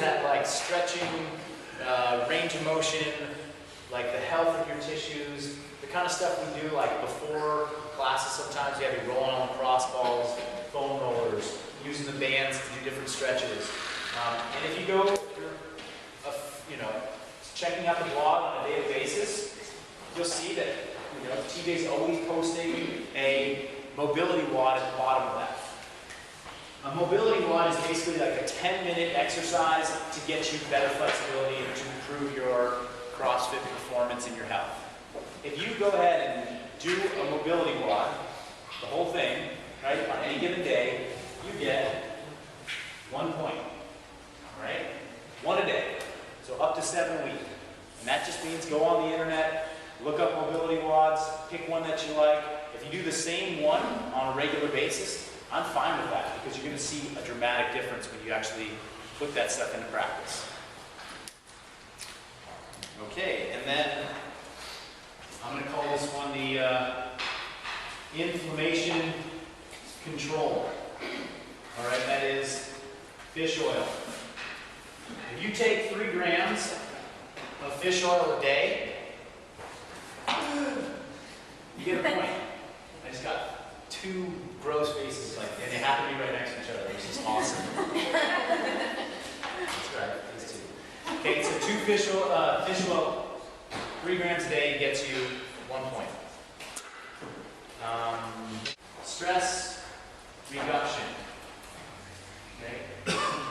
that like stretching, range of motion, like the health of your tissues, the kind of stuff we do like before classes. Sometimes you have you rolling on the cross balls, foam rollers, using the bands to do different stretches. And if you go, checking out the blog on a daily basis, you'll see that TJ's always posting a mobility WOD at the bottom of that. A mobility WOD is basically like a 10-minute exercise to get you better flexibility and to improve your CrossFit performance and your health. If you go ahead and do a mobility WOD, the whole thing, right, on any given day, you get 1 point, right? 1 a day, so up to 7 a week. And that just means go on the internet, look up mobility WODs, pick one that you like. If you do the same one on a regular basis, I'm fine with that because you're going to see a dramatic difference when you actually put that stuff into practice. Okay, and then I'm going to call this one the inflammation control. All right, that is fish oil. If you take 3 grams of fish oil a day, you get a point. I just got 2 gross faces, and they happen to be right next to each other, which is awesome. That's right, these 2. Okay, so 2 fish oil, 3 grams a day gets you 1 point. Stress reduction. Okay,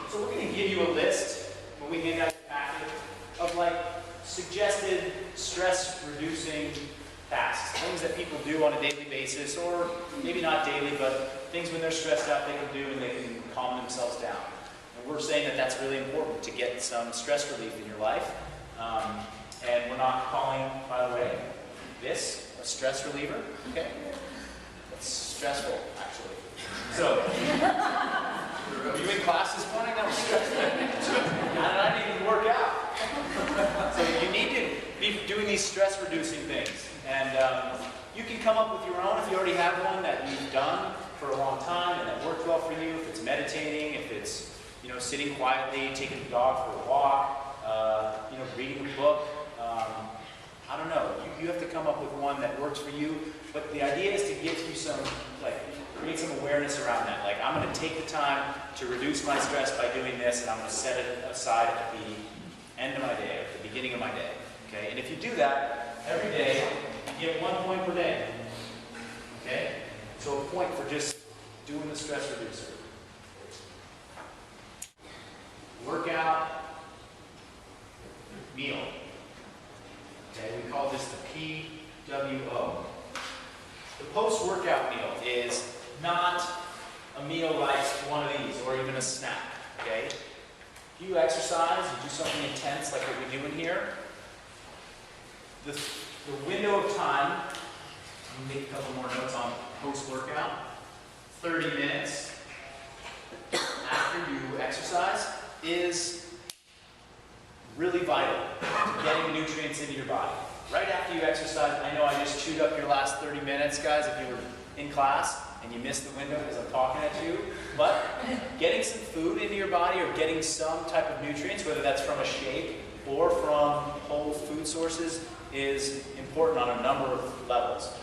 so we're going to give you a list when we hand out your packet of like suggested stress-reducing tasks, things that people do on a daily basis, or maybe not daily, but things when they're stressed out they can do and they can calm themselves down. And we're saying that that's really important to get some stress relief in your life. And we're not calling, by the way, this a stress reliever. Okay, that's stressful, actually. So, were you in class this morning? That was stressful. I didn't even work out. So you need to be doing these stress-reducing things. And you can come up with your own if you already have one that you've done for a long time and that worked well for you. If it's meditating, if it's sitting quietly, taking the dog for a walk, reading a book. I don't know. You have to come up with one that works for you. But the idea is to give you some, create some awareness around that. Like, I'm going to take the time to reduce my stress by doing this, and I'm going to set it aside at the end of my day, at the beginning of my day. Okay? And if you do that every day, you get 1 point per day. Okay? So a point for just doing the stress reducer. Workout, meal. Okay, we call this the PWO. The post-workout meal is not a meal like one of these or even a snack. Okay? If you exercise, you do something intense like what we do in here, the window of time, I'm going to make a couple more notes on post-workout, 30 minutes after you exercise is really vital to getting nutrients into your body. Right after you exercise, I know I just chewed up your last 30 minutes, guys, if you were in class and you missed the window because I'm talking at you, but getting some food into your body or getting some type of nutrients, whether that's from a shake or from whole food sources, is important on a number of levels.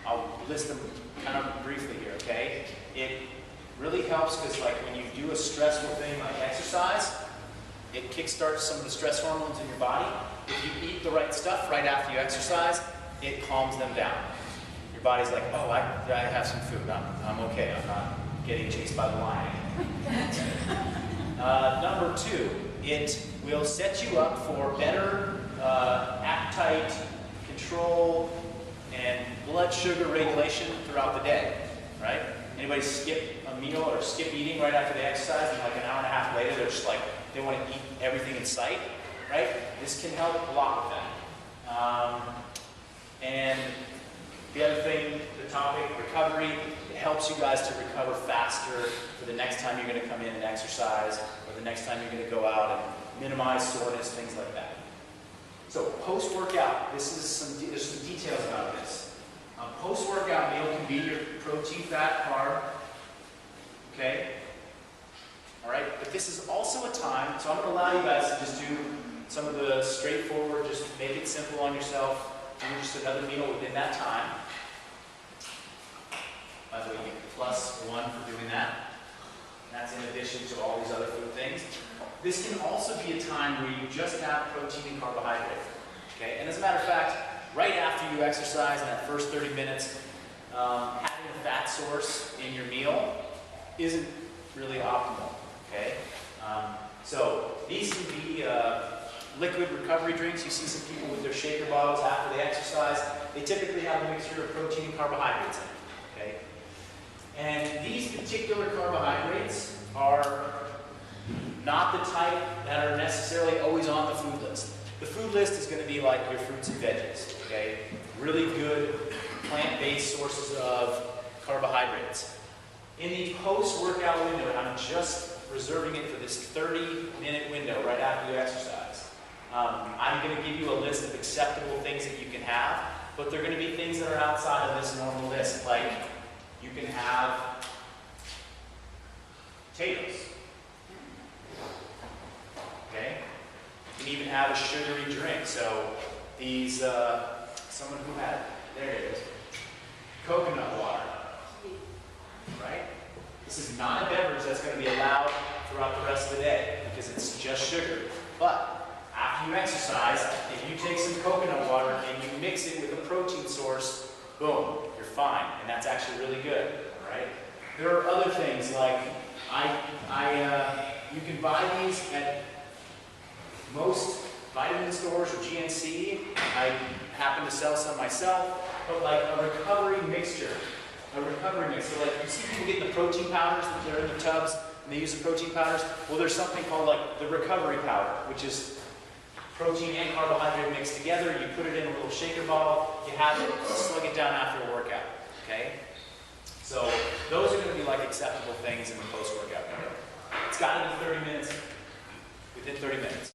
I'll list them kind of briefly here, okay? It really helps because when you do a stressful thing like exercise, it kickstarts some of the stress hormones in your body. If you eat the right stuff right after you exercise, it calms them down. Your body's like, oh, I have some food. I'm okay. I'm not getting chased by the lion. Number 2, it will set you up for better appetite control and blood sugar regulation throughout the day, right? Anybody skip a meal or skip eating right after they exercise and like an hour and a half later they're just like, they want to eat everything in sight, right? This can help a lot with that. And the other thing, the topic, recovery, it helps you guys to recover faster for the next time you're going to come in and exercise or the next time you're going to go out and minimize soreness, things like that. So post-workout, there's some details about this. Post-workout meal can be your protein, fat, carb, okay? All right, but this is also So I'm going to allow you guys to just do some of the straightforward, just make it simple on yourself, do just another meal within that time. By the way, you get +1 for doing that. That's in addition to all these other food things. This can also be a time where you just have protein and carbohydrate. Okay? And as a matter of fact, right after you exercise in that first 30 minutes, having a fat source in your meal isn't really optimal. Okay? So these can be liquid recovery drinks. You see some people with their shaker bottles after they exercise. They typically have a mixture of protein and carbohydrates in it. Okay? And these particular carbohydrates are not the type that are necessarily always on the food list. The food list is going to be like your fruits and veggies, okay? Really good plant-based sources of carbohydrates. In the post-workout window, and I'm just reserving it for this 30-minute window right after you exercise, I'm going to give you a list of acceptable things that you can have, but they're going to be things that are outside of this normal list, like you can have potatoes. Okay? You can even have a sugary drink. So these, someone who had, there it is, coconut water. Right? This is not a beverage that's going to be allowed throughout the rest of the day because it's just sugar. But after you exercise, if you take some coconut water and you mix it with a protein source, boom, you're fine. And that's actually really good. Right? There are other things like you can buy these at most vitamin stores or GNC. I happen to sell some myself, but like a recovery mixture. A recovery mix. So like you see people getting the protein powders that they're in the tubs and they use the protein powders. Well, there's something called like the recovery powder, which is protein and carbohydrate mixed together. You put it in a little shaker bottle, you have it, slug it down after a workout. Okay? So those are going to be like acceptable things in the post-workout window. It's got to be 30 minutes, within 30 minutes.